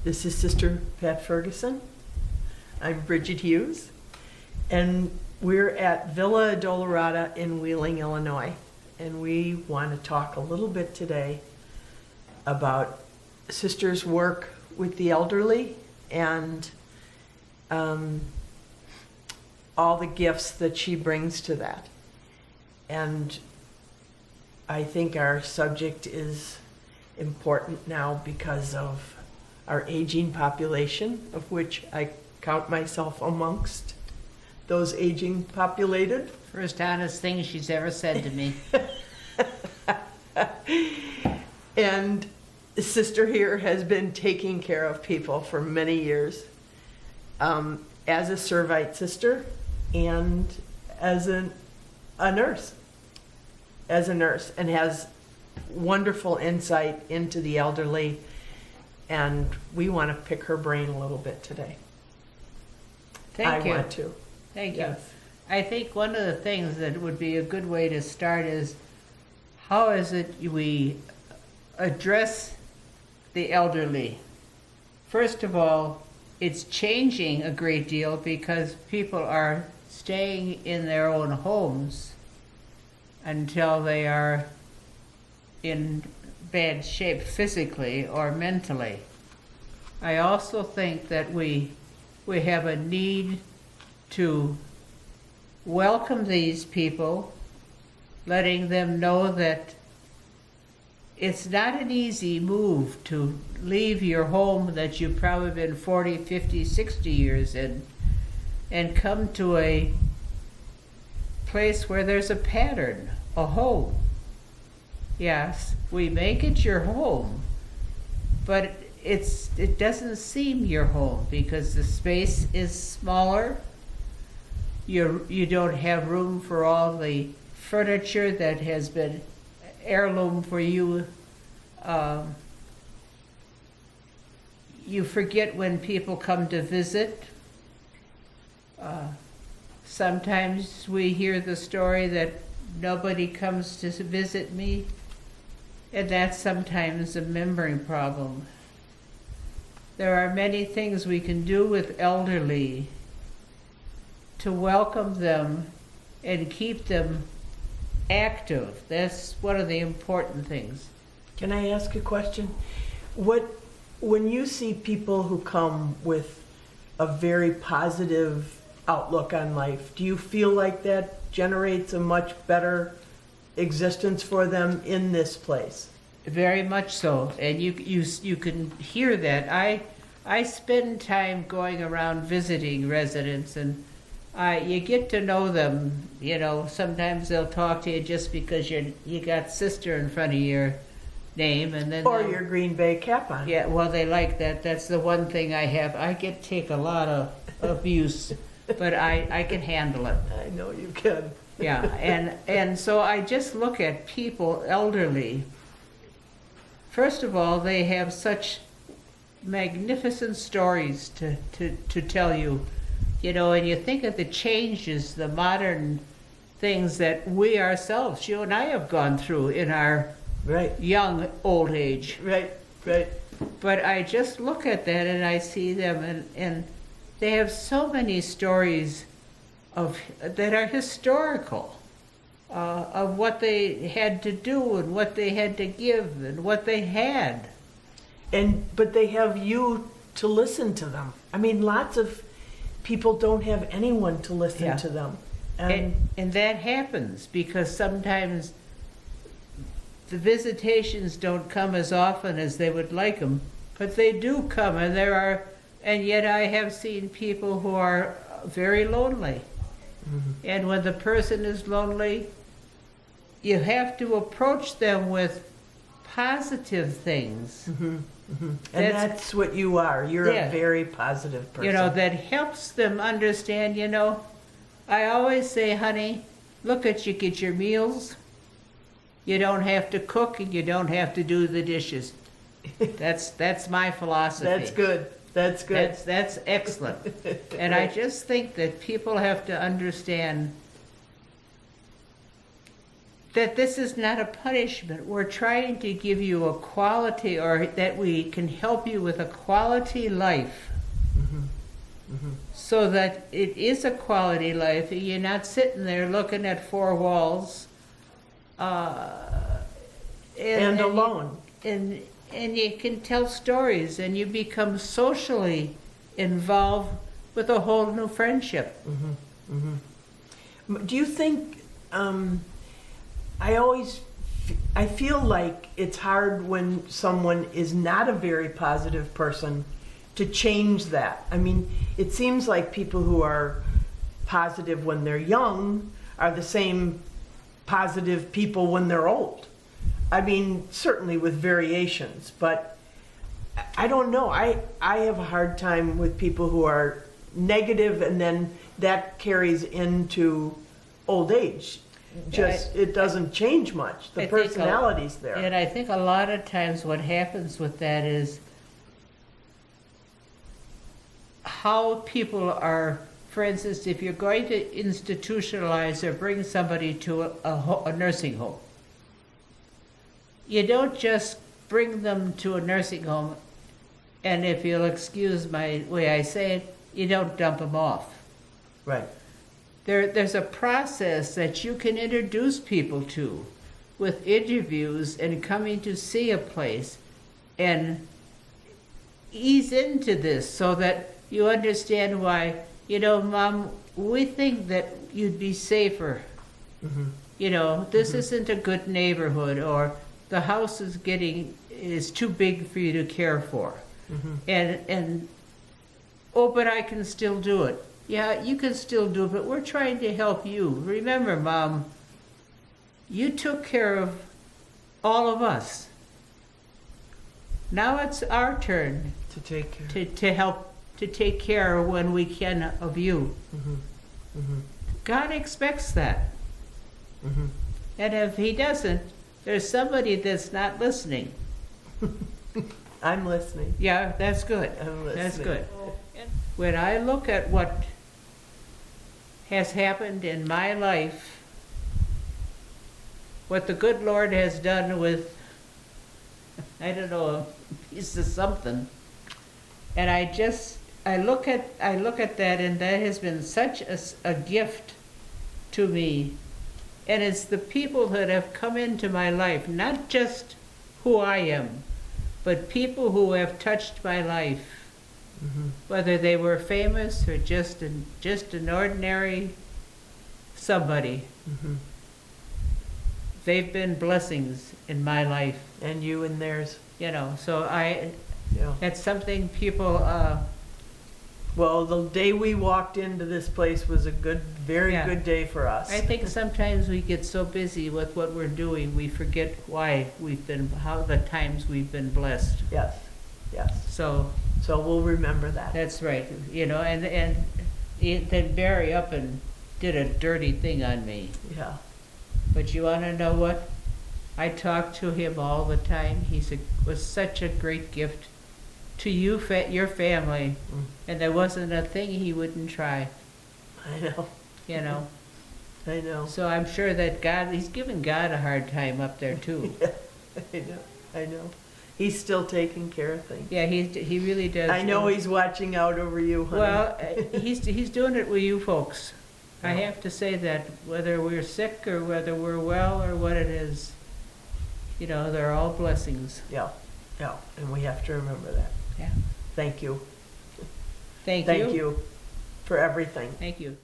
This is Sister Pat Ferguson. I'm Brigid Hughes, and we're at Villa Dolorata in Wheeling, Illinois. And we want to talk a little bit today about Sister's work with the elderly and all the gifts that she brings to that. And I think our subject is important now because of our aging population, of which I count myself amongst those aging populated. First honest thing she's ever said to me. And Sister here has been taking care of people for many years, as a Servite sister and as a nurse. As a nurse, and has wonderful insight into the elderly, and we want to pick her brain a little bit today. Thank you. I want to. Thank you. Yes. I think one of the things that would be a good way to start is how is it we address the elderly? First of all, it's changing a great deal because people are staying in their own homes until they are in bad shape physically or mentally. I also think that we have a need to welcome these people, letting them know that it's not an easy move to leave your home that you've probably been 40, 50, 60 years in and come to a place where there's a pattern, a home. Yes, we make it your home, but it doesn't seem your home because the space is smaller. You don't have room for all the furniture that has been heirloom for you. You forget when people come to visit. Sometimes we hear the story that nobody comes to visit me, and that's sometimes a memory problem. There are many things we can do with elderly to welcome them and keep them active. That's one of the important things. Can I ask a question? When you see people who come with a very positive outlook on life, do you feel like that generates a much better existence for them in this place? Very much so, and you can hear that. I spend time going around visiting residents, and you get to know them. You know, sometimes they'll talk to you just because you got sister in front of your name, and then or your Green Bay cap on. Yeah, well, they like that. That's the one thing I have. I take a lot of abuse, but I can handle it. I know you can. Yeah, and so I just look at people, elderly. First of all, they have such magnificent stories to tell you, you know, and you think of the changes, the modern things that we ourselves, you and I, have gone through in our young old age. Right. But I just look at that and I see them, and they have so many stories that are historical. Of what they had to do and what they had to give and what they had. But they have you to listen to them. I mean, lots of people don't have anyone to listen to them. And that happens because sometimes the visitations don't come as often as they would like them, but they do come, and yet I have seen people who are very lonely. Mm-hmm. And when the person is lonely, you have to approach them with positive things. Mm-hmm. Mm-hmm. And that's what you are. You're a very positive person. You know, that helps them understand, you know. I always say, honey, look at you, get your meals. You don't have to cook and you don't have to do the dishes. That's my philosophy. That's good. That's good. That's excellent. And I just think that people have to understand that this is not a punishment. We're trying to give you a quality, or that we can help you with a quality life, so that it is a quality life. You're not sitting there looking at four walls And alone. And you can tell stories, and you become socially involved with a whole new friendship. Do you think, I feel like it's hard when someone is not a very positive person to change that. I mean, it seems like people who are positive when they're young are the same positive people when they're old. I mean, certainly with variations, but I don't know. I have a hard time with people who are negative, and then that carries into old age. Just, it doesn't change much. The personality's there. And I think a lot of times what happens with that is how people are, for instance, if you're going to institutionalize or bring somebody to a nursing home, you don't just bring them to a nursing home, and if you'll excuse my way I say it, you don't dump them off. Right. There's a process that you can introduce people to with interviews and coming to see a place and ease into this so that you understand why, Mom, we think that you'd be safer. This isn't a good neighborhood, or the house is too big for you to care for. And oh, but I can still do it. Yeah, you can still do it, but we're trying to help you. Remember, Mom, you took care of all of us. Now it's our turn To take care. to help, to take care when we can of you. God expects that. And if he doesn't, there's somebody that's not listening. I'm listening. Yeah, that's good. I'm listening. That's good. When I look at what has happened in my life, what the good Lord has done with, I don't know, a piece of something, and I look at that, and that has been such a gift to me. And it's the people that have come into my life, not just who I am, but people who have touched my life. Whether they were famous or just an ordinary somebody. They've been blessings in my life. And you and theirs. So Yeah. that's something people, Well, the day we walked into this place was a very Yeah. good day for us. I think sometimes we get so busy with what we're doing, we forget how the times we've been blessed. Yes, yes. So So we'll remember that. that's right, and then Barry up and did a dirty thing on me. Yeah. But you want to know what? I talk to him all the time. Was such a great gift to you, your family, and there wasn't a thing he wouldn't try. I know. I know. So I'm sure that he's giving God a hard time up there too. Yeah, I know. He's still taking care of things. Yeah, he really does. I know he's watching out over you, honey. Well, he's doing it with you folks. I Yeah. have to say that whether we're sick or whether we're well or what it is, they're all blessings. Yeah, and we have to remember that. Yeah. Thank you. Thank Thank you for everything. Thank you.